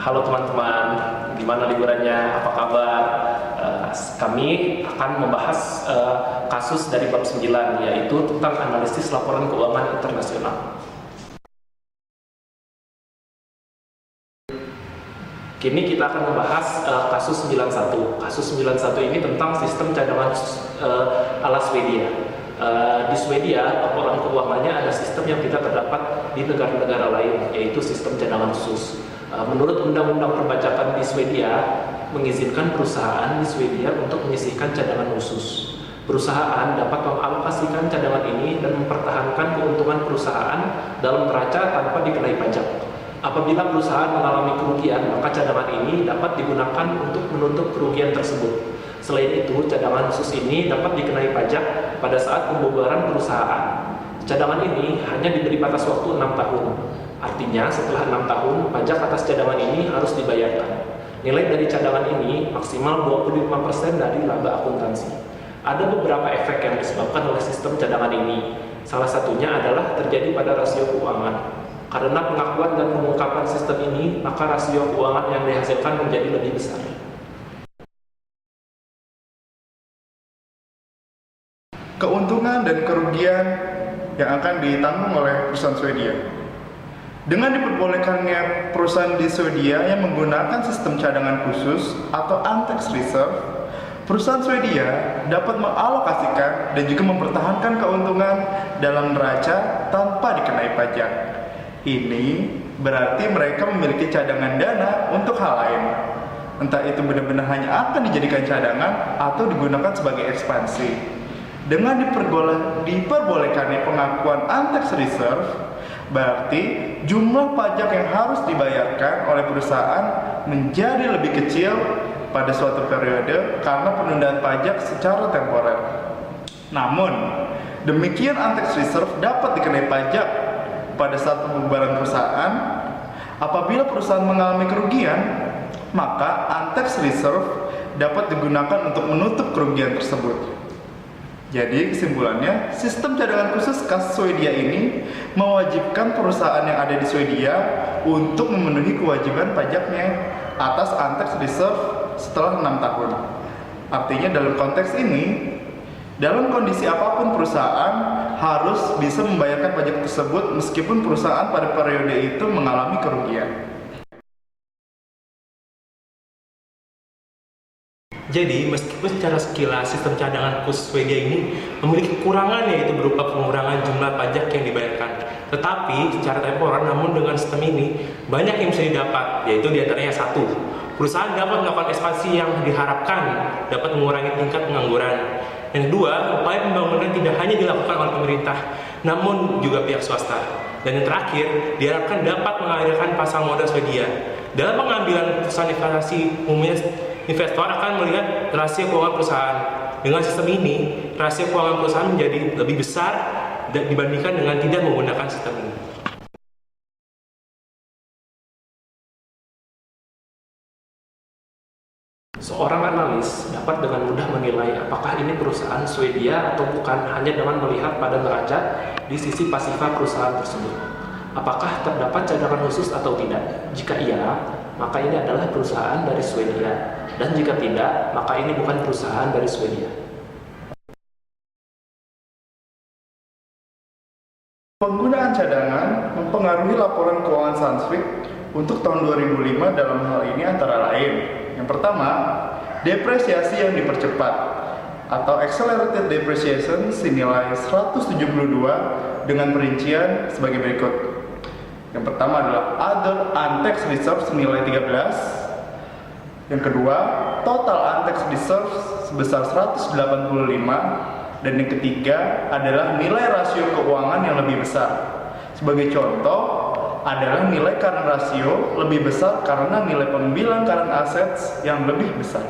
Halo teman-teman, gimana liburannya? Apa kabar? Kami akan membahas kasus dari bab 9, yaitu tentang analisis laporan keuangan internasional. Kini kita akan membahas kasus 91. Kasus 91 ini tentang sistem cadangan ala Swedia. Di Swedia, laporan keuangannya ada sistem yang tidak terdapat di negara-negara lain, yaitu sistem cadangan khusus. Menurut Undang-Undang Perpajakan di Swedia, mengizinkan perusahaan di Swedia untuk menyisihkan cadangan khusus. Perusahaan dapat mengalokasikan cadangan ini dan mempertahankan keuntungan perusahaan dalam neraca tanpa dikenai pajak. Apabila perusahaan mengalami kerugian, maka cadangan ini dapat digunakan untuk menutup kerugian tersebut. Selain itu, cadangan khusus ini dapat dikenai pajak pada saat pembubaran perusahaan. Cadangan ini hanya diberi batas waktu 6 tahun. Artinya, setelah 6 tahun, pajak atas cadangan ini harus dibayarkan. Nilai dari cadangan ini maksimal 25% dari laba akuntansi. Ada beberapa efek yang disebabkan oleh sistem cadangan ini. Salah satunya adalah terjadi pada rasio keuangan. Karena pengakuan dan pengungkapan sistem ini, maka rasio keuangan yang dihasilkan menjadi lebih besar. Keuntungan dan kerugian yang akan ditanggung oleh perusahaan Swedia. Dengan diperbolehkannya perusahaan di Swedia yang menggunakan sistem cadangan khusus atau untaxed reserve, perusahaan Swedia dapat mengalokasikan dan juga mempertahankan keuntungan dalam neraca tanpa dikenai pajak. Ini berarti mereka memiliki cadangan dana untuk hal lain. Entah itu benar-benar hanya akan dijadikan cadangan atau digunakan sebagai ekspansi. Dengan diperbolehkannya pengakuan untaxed reserve, berarti jumlah pajak yang harus dibayarkan oleh perusahaan menjadi lebih kecil pada suatu periode karena penundaan pajak secara temporer. Namun, demikian untaxed reserve dapat dikenai pajak pada saat pembubaran perusahaan. Apabila perusahaan mengalami kerugian, maka untaxed reserve dapat digunakan untuk menutup kerugian tersebut. Jadi kesimpulannya, sistem cadangan khusus khas Swedia ini mewajibkan perusahaan yang ada di Swedia untuk memenuhi kewajiban pajaknya atas untaxed reserve setelah 6 tahun. Artinya dalam konteks ini, dalam kondisi apapun perusahaan harus bisa membayarkan pajak tersebut meskipun perusahaan pada periode itu mengalami kerugian. Jadi, meskipun secara sekilas sistem cadangan khusus Swedia ini memiliki kekurangan, yaitu berupa pengurangan jumlah pajak yang dibayarkan. Tetapi, secara temporer, namun dengan sistem ini banyak yang bisa didapat, yaitu diantaranya satu, perusahaan dapat melakukan ekspansi yang diharapkan dapat mengurangi tingkat pengangguran. Yang kedua, upaya pembangunan tidak hanya dilakukan oleh pemerintah, namun juga pihak swasta. Dan yang terakhir, diharapkan dapat mengalirkan pasar modal Swedia. Dalam pengambilan keputusan investasi, umumnya investor akan melihat rasio keuangan perusahaan. Dengan sistem ini, rasio keuangan perusahaan menjadi lebih besar dibandingkan dengan tidak menggunakan sistem ini. Seorang analis dapat dengan mudah menilai apakah ini perusahaan Swedia atau bukan hanya dengan melihat pada neraca di sisi pasifa perusahaan tersebut. Apakah terdapat cadangan khusus atau tidak? Jika iya, maka ini adalah perusahaan dari Swedia. Dan jika tidak, maka ini bukan perusahaan dari Swedia. Penggunaan cadangan mempengaruhi laporan keuangan Sansvik untuk tahun 2005 dalam hal ini antara lain. Yang pertama, depresiasi yang dipercepat atau accelerated depreciation senilai 172 dengan perincian sebagai berikut. Yang pertama adalah other untaxed reserve senilai 13. Yang kedua, total untaxed reserve sebesar 185. Dan yang ketiga adalah nilai rasio keuangan yang lebih besar. Sebagai contoh adalah nilai current rasio lebih besar karena nilai pembilang current assets yang lebih besar.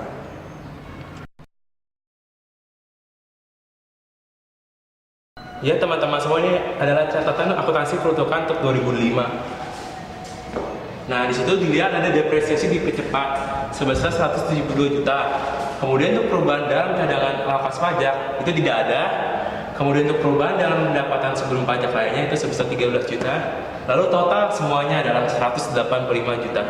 Ya teman-teman semua, ini adalah catatan akuntansi peruntukan untuk 2005. Nah, di situ dilihat ada depresiasi dipercepat sebesar 172 juta. Kemudian untuk perubahan dalam cadangan alokasi pajak itu tidak ada. Kemudian untuk perubahan dalam pendapatan sebelum pajak lainnya itu sebesar 13 juta. Lalu total semuanya adalah 185 juta.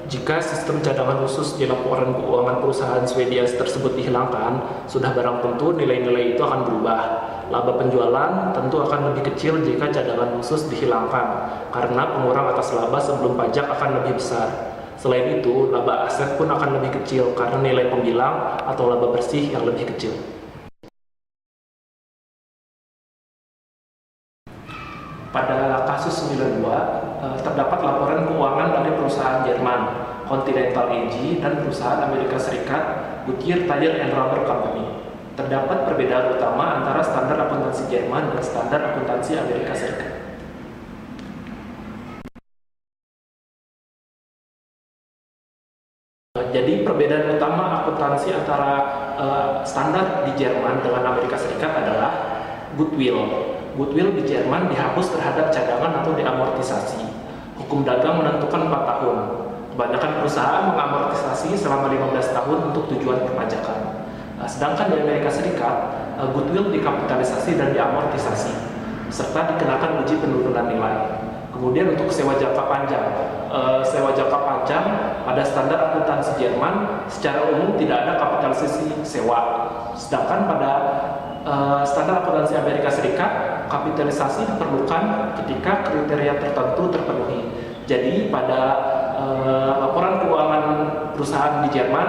Jika sistem cadangan khusus di laporan keuangan perusahaan Swedia tersebut dihilangkan, sudah barang tentu nilai-nilai itu akan berubah. Laba penjualan tentu akan lebih kecil jika cadangan khusus dihilangkan, karena pengurang atas laba sebelum pajak akan lebih besar. Selain itu, laba aset pun akan lebih kecil karena nilai pembilang atau laba bersih yang lebih kecil. Pada kasus 92, terdapat laporan keuangan dari perusahaan Jerman, Continental AG, dan perusahaan Amerika Serikat, Goodyear Tire and Rubber Company. Terdapat perbedaan utama antara standar akuntansi Jerman dan standar akuntansi Amerika Serikat. Jadi perbedaan utama akuntansi antara standar di Jerman dengan Amerika Serikat adalah goodwill. Goodwill di Jerman dihapus terhadap cadangan atau diamortisasi. Hukum dagang menentukan 4 tahun. Kebanyakan perusahaan mengamortisasi selama 15 tahun untuk tujuan perpajakan. Sedangkan di Amerika Serikat, goodwill dikapitalisasi dan diamortisasi, serta dikenakan uji penurunan nilai. Kemudian untuk sewa jangka panjang, pada standar akuntansi Jerman secara umum tidak ada kapitalisasi sewa. Sedangkan pada standar akuntansi Amerika Serikat, kapitalisasi diperlukan ketika kriteria tertentu terpenuhi. Jadi pada laporan keuangan perusahaan di Jerman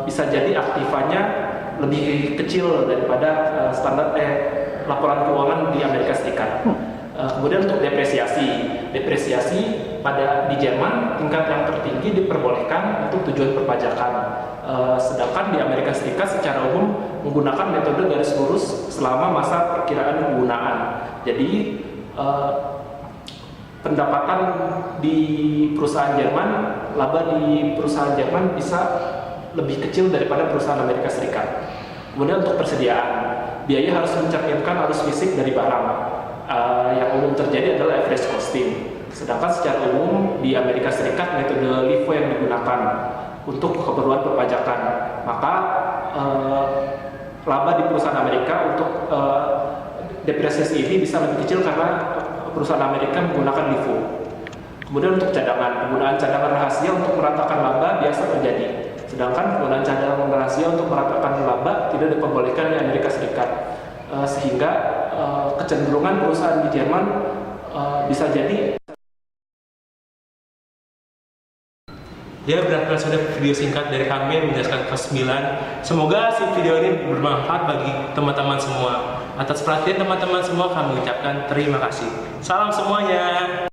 bisa jadi aktivanya lebih kecil daripada laporan keuangan di Amerika Serikat. Kemudian untuk depresiasi di Jerman tingkat yang tertinggi diperbolehkan untuk tujuan perpajakan. Sedangkan di Amerika Serikat secara umum menggunakan metode garis lurus selama masa perkiraan penggunaan. Jadi pendapatan di perusahaan Jerman, laba di perusahaan Jerman bisa lebih kecil daripada perusahaan Amerika Serikat. Kemudian untuk persediaan, biaya harus mencerminkan arus fisik dari barang. Yang umum terjadi adalah average costing. Sedangkan secara umum di Amerika Serikat metode LIFO yang digunakan untuk keperluan perpajakan. Maka laba di perusahaan Amerika untuk depresiasi ini bisa lebih kecil karena perusahaan Amerika menggunakan LIFO. Kemudian untuk cadangan, penggunaan cadangan rahasia untuk meratakan laba biasa terjadi. Sedangkan penggunaan cadangan rahasia untuk meratakan laba tidak diperbolehkan di Amerika Serikat. Sehingga kecenderungan perusahaan di Jerman bisa jadi. Ya, berakhirlah sudah video singkat dari kami yang menjelaskan kelas 9. Semoga si video ini bermanfaat bagi teman-teman semua. Atas perhatian teman-teman semua kami ucapkan terima kasih. Salam semuanya.